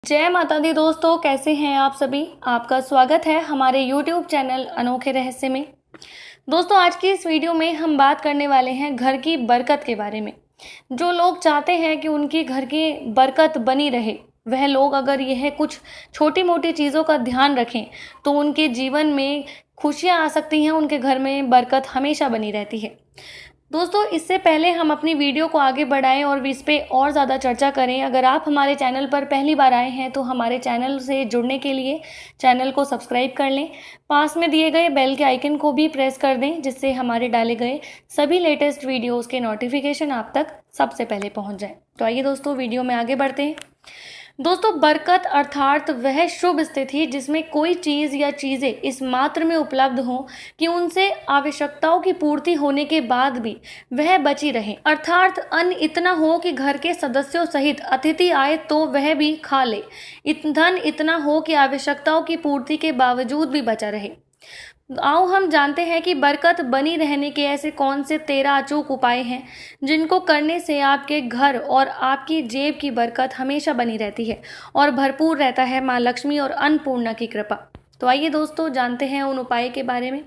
जय माता दी दोस्तों, कैसे हैं आप सभी। आपका स्वागत है हमारे YouTube चैनल अनोखे रहस्य में। दोस्तों, आज की इस वीडियो में हम बात करने वाले हैं घर की बरकत के बारे में। जो लोग चाहते हैं कि उनकी घर की बरकत बनी रहे, वह लोग अगर यह कुछ छोटी मोटी चीज़ों का ध्यान रखें तो उनके जीवन में खुशियाँ आ सकती हैं, उनके घर में बरकत हमेशा बनी रहती है। दोस्तों, इससे पहले हम अपनी वीडियो को आगे बढ़ाएं और इस पे और ज़्यादा चर्चा करें, अगर आप हमारे चैनल पर पहली बार आए हैं तो हमारे चैनल से जुड़ने के लिए चैनल को सब्सक्राइब कर लें। पास में दिए गए बेल के आइकन को भी प्रेस कर दें, जिससे हमारे डाले गए सभी लेटेस्ट वीडियोज़ के नोटिफिकेशन आप तक सबसे पहले पहुँच जाए। तो आइए दोस्तों, वीडियो में आगे बढ़ते हैं। दोस्तों, बरकत अर्थात वह शुभ स्थिति जिसमें कोई चीज़ या चीज़ें इस मात्र में उपलब्ध हों कि उनसे आवश्यकताओं की पूर्ति होने के बाद भी वह बची रहे, अर्थात अन्न इतना हो कि घर के सदस्यों सहित अतिथि आए तो वह भी खा ले, धन इतना हो कि आवश्यकताओं की पूर्ति के बावजूद भी बचा रहे। आओ हम जानते हैं कि बरकत बनी रहने के ऐसे कौन से 13 अचूक उपाय हैं जिनको करने से आपके घर और आपकी जेब की बरकत हमेशा बनी रहती है और भरपूर रहता है माँ लक्ष्मी और अन्नपूर्णा की कृपा। तो आइए दोस्तों, जानते हैं उन उपाय के बारे में।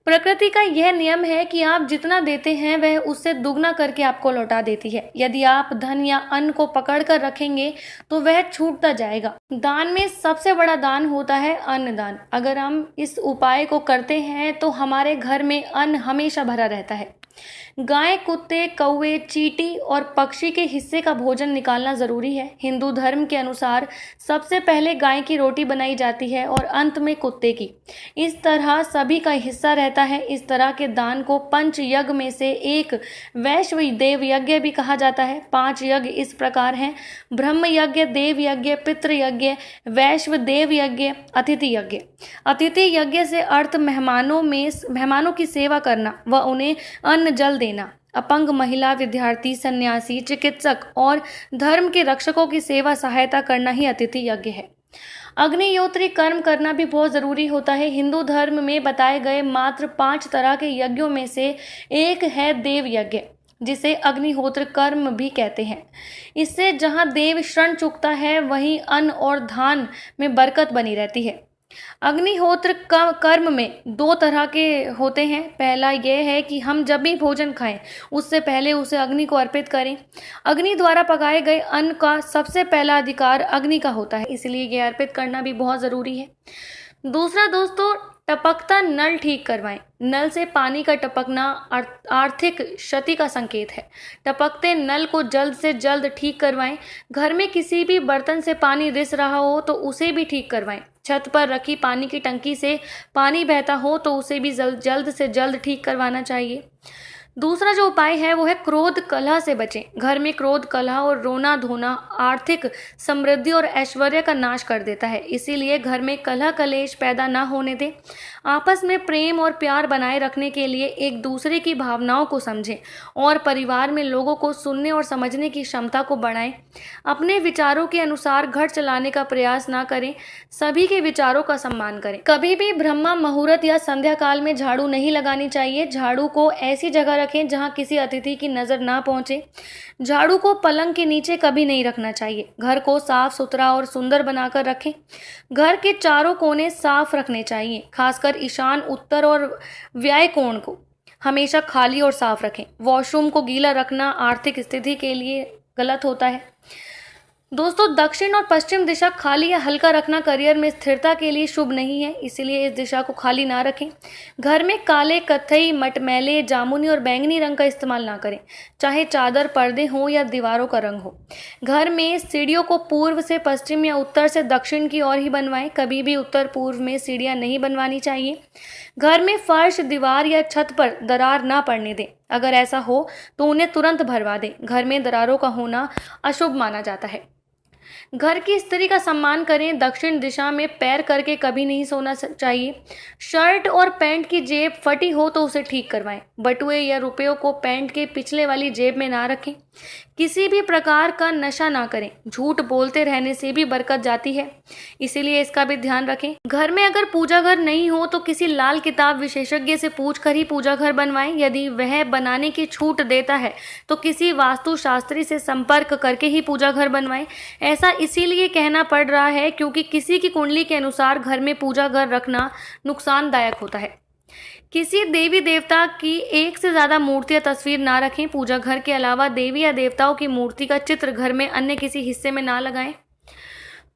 प्रकृति का यह नियम है कि आप जितना देते हैं वह उससे दुगना करके आपको लौटा देती है। यदि आप धन या अन्न को पकड़ कर रखेंगे तो वह छूटता जाएगा। दान में सबसे बड़ा दान होता है अन्नदान। अगर हम इस उपाय को करते हैं तो हमारे घर में अन्न हमेशा भरा रहता है। गाय, कुत्ते, कौवे, चींटी और पक्षी के हिस्से का भोजन निकालना जरूरी है। हिंदू धर्म के अनुसार सबसे पहले गाय की रोटी बनाई जाती है और अंत में कुत्ते की। इस तरह सभी का हिस्सा रहता है। इस तरह के दान को पंच यज्ञ में से एक वैश्व देव यज्ञ भी कहा जाता है। 5 यज्ञ इस प्रकार हैं: ब्रह्म यज्ञ, देव यज्ञ, पितृ यज्ञ, वैश्व देव यज्ञ, अतिथि यज्ञ। अतिथि यज्ञ से अर्थ मेहमानों की सेवा करना व उन्हें अन्न जल देना। अपंग महिला, विद्यार्थी, सन्यासी, चिकित्सक और धर्म के रक्षकों की सेवा सहायता करना ही अतिथि यज्ञ है। अग्निहोत्री कर्म करना भी बहुत जरूरी होता है। हिंदू धर्म में बताए गए मात्र 5 तरह के यज्ञों में से एक है देव यज्ञ, जिसे अग्निहोत्र कर्म भी कहते हैं। इससे जहां देव शरण चुकता है वहीं अन्न और धान में बरकत बनी रहती है। अग्निहोत्र कर्म में 2 तरह के होते हैं। पहला यह है कि हम जब भी भोजन खाएं उससे पहले उसे अग्नि को अर्पित करें। अग्नि द्वारा पकाए गए अन्न का सबसे पहला अधिकार अग्नि का होता है, इसलिए यह अर्पित करना भी बहुत ज़रूरी है। दूसरा दोस्तों, टपकता नल ठीक करवाएं। नल से पानी का टपकना आर्थिक क्षति का संकेत है। टपकते नल को जल्द से जल्द ठीक करवाएं। घर में किसी भी बर्तन से पानी रिस रहा हो तो उसे भी ठीक करवाएं। छत पर रखी पानी की टंकी से पानी बहता हो तो उसे भी जल्द से जल्द ठीक करवाना चाहिए। दूसरा जो उपाय है वो है क्रोध कलह से बचें। घर में क्रोध, कलह और रोना धोना आर्थिक समृद्धि और ऐश्वर्य का नाश कर देता है, इसीलिए घर में कलह कलेश पैदा ना होने दें। आपस में प्रेम और प्यार बनाए रखने के लिए एक दूसरे की भावनाओं को समझें और परिवार में लोगों को सुनने और समझने की क्षमता को बढ़ाएं। अपने विचारों के अनुसार घर चलाने का प्रयास ना करें, सभी के विचारों का सम्मान करें। कभी भी ब्रह्मा मुहूर्त या संध्या काल में झाड़ू नहीं लगानी चाहिए। झाड़ू को ऐसी जगह रखें जहां किसी अतिथि की नजर ना पहुंचे। झाड़ू को पलंग के नीचे कभी नहीं रखना चाहिए। घर को साफ सुथरा और सुंदर बनाकर रखें। घर के चारों कोने साफ रखने चाहिए, खासकर ईशान, उत्तर और व्यय कोण को हमेशा खाली और साफ रखें। वॉशरूम को गीला रखना आर्थिक स्थिति के लिए गलत होता है। दोस्तों, दक्षिण और पश्चिम दिशा खाली या हल्का रखना करियर में स्थिरता के लिए शुभ नहीं है, इसलिए इस दिशा को खाली ना रखें। घर में काले, कत्थई, मटमैले, जामुनी और बैंगनी रंग का इस्तेमाल ना करें, चाहे चादर, पर्दे हों या दीवारों का रंग हो। घर में सीढ़ियों को पूर्व से पश्चिम या उत्तर से दक्षिण की ओर ही बनवाएं, कभी भी उत्तर पूर्व में सीढ़ियां नहीं बनवानी चाहिए। घर में फर्श, दीवार या छत पर दरार ना पड़ने दें। अगर ऐसा हो तो उन्हें तुरंत भरवा दें। घर में दरारों का होना अशुभ माना जाता है। घर की स्त्री का सम्मान करें। दक्षिण दिशा में पैर करके कभी नहीं सोना चाहिए। शर्ट और पैंट की जेब फटी हो तो उसे ठीक करवाएं। बटुए या रुपयों को पैंट के पिछले वाली जेब में ना रखें। किसी भी प्रकार का नशा ना करें। झूठ बोलते रहने से भी बरकत जाती है, इसीलिए इसका भी ध्यान रखें। घर में अगर पूजा घर नहीं हो तो किसी लाल किताब विशेषज्ञ से पूछकर ही पूजा घर बनवाएं। यदि वह बनाने की छूट देता है तो किसी वास्तु शास्त्री से संपर्क करके ही पूजा घर बनवाएं। ऐसा इसीलिए कहना पड़ रहा है क्योंकि किसी की कुंडली के अनुसार घर में पूजा घर रखना नुकसानदायक होता है। किसी देवी देवता की एक से ज्यादा मूर्ति या तस्वीर ना रखें। पूजा घर के अलावा देवी या देवताओं की मूर्ति का चित्र घर में अन्य किसी हिस्से में ना लगाएं।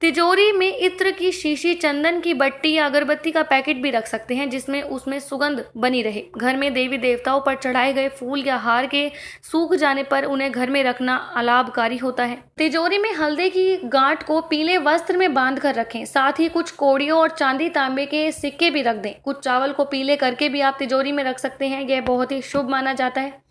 तिजोरी में इत्र की शीशी, चंदन की बट्टी या अगरबत्ती का पैकेट भी रख सकते हैं जिसमें उसमें सुगंध बनी रहे। घर में देवी देवताओं पर चढ़ाए गए फूल या हार के सूख जाने पर उन्हें घर में रखना अलाभकारी होता है। तिजोरी में हल्दी की गांठ को पीले वस्त्र में बांध कर रखें। साथ ही कुछ कौड़ियों और चांदी तांबे के सिक्के भी रख दें। कुछ चावल को पीले करके भी आप तिजोरी में रख सकते हैं, यह बहुत ही शुभ माना जाता है।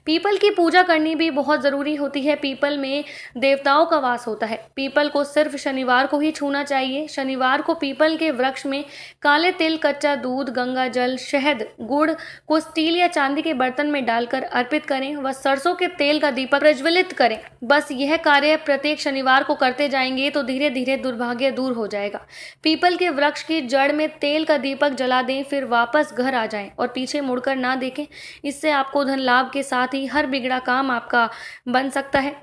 पीपल की पूजा करनी भी बहुत जरूरी होती है। पीपल में देवताओं का वास होता है। पीपल को सिर्फ शनिवार को ही छूना चाहिए। शनिवार को पीपल के वृक्ष में काले तिल, कच्चा दूध, गंगा जल, शहद, गुड़ को स्टील या चांदी के बर्तन में डालकर अर्पित करें व सरसों के तेल का दीपक प्रज्वलित करें। बस यह कार्य प्रत्येक शनिवार को करते जाएंगे तो धीरे धीरे दुर्भाग्य दूर हो जाएगा। पीपल के वृक्ष की जड़ में तेल का दीपक जला दें, फिर वापस घर आ जाएं और पीछे मुड़कर ना देखें। इससे आपको धन लाभ के साथ ही हर बिगड़ा काम आपका बन सकता है।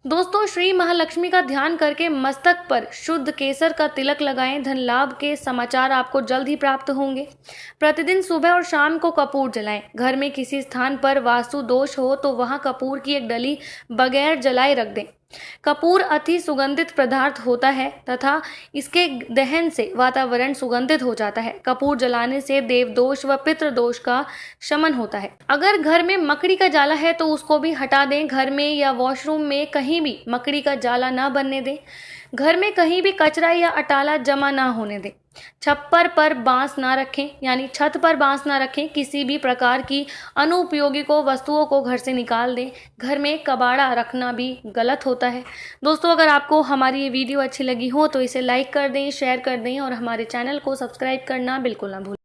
दोस्तों, श्री महालक्ष्मी का ध्यान करके मस्तक पर शुद्ध केसर का तिलक लगाएं। धन लाभ के समाचार आपको जल्द ही प्राप्त होंगे। प्रतिदिन सुबह और शाम को कपूर जलाएं। घर में किसी स्थान पर वास्तु दोष हो तो वहां कपूर की एक डली बगैर जलाए रख दें। कपूर अति सुगंधित पदार्थ होता है तथा इसके दहन से वातावरण सुगंधित हो जाता है। कपूर जलाने से देव दोष व पितृ दोष का शमन होता है। अगर घर में मकड़ी का जाला है तो उसको भी हटा दें। घर में या वॉशरूम में कहीं भी मकड़ी का जाला ना बनने दें। घर में कहीं भी कचरा या अटाला जमा ना होने दें। छप्पर पर बांस ना रखें, यानी छत पर बांस ना रखें। किसी भी प्रकार की अनुपयोगी को वस्तुओं को घर से निकाल दें। घर में कबाड़ा रखना भी गलत होता है। दोस्तों, अगर आपको हमारी ये वीडियो अच्छी लगी हो तो इसे लाइक कर दें, शेयर कर दें और हमारे चैनल को सब्सक्राइब करना बिल्कुल ना भूलें।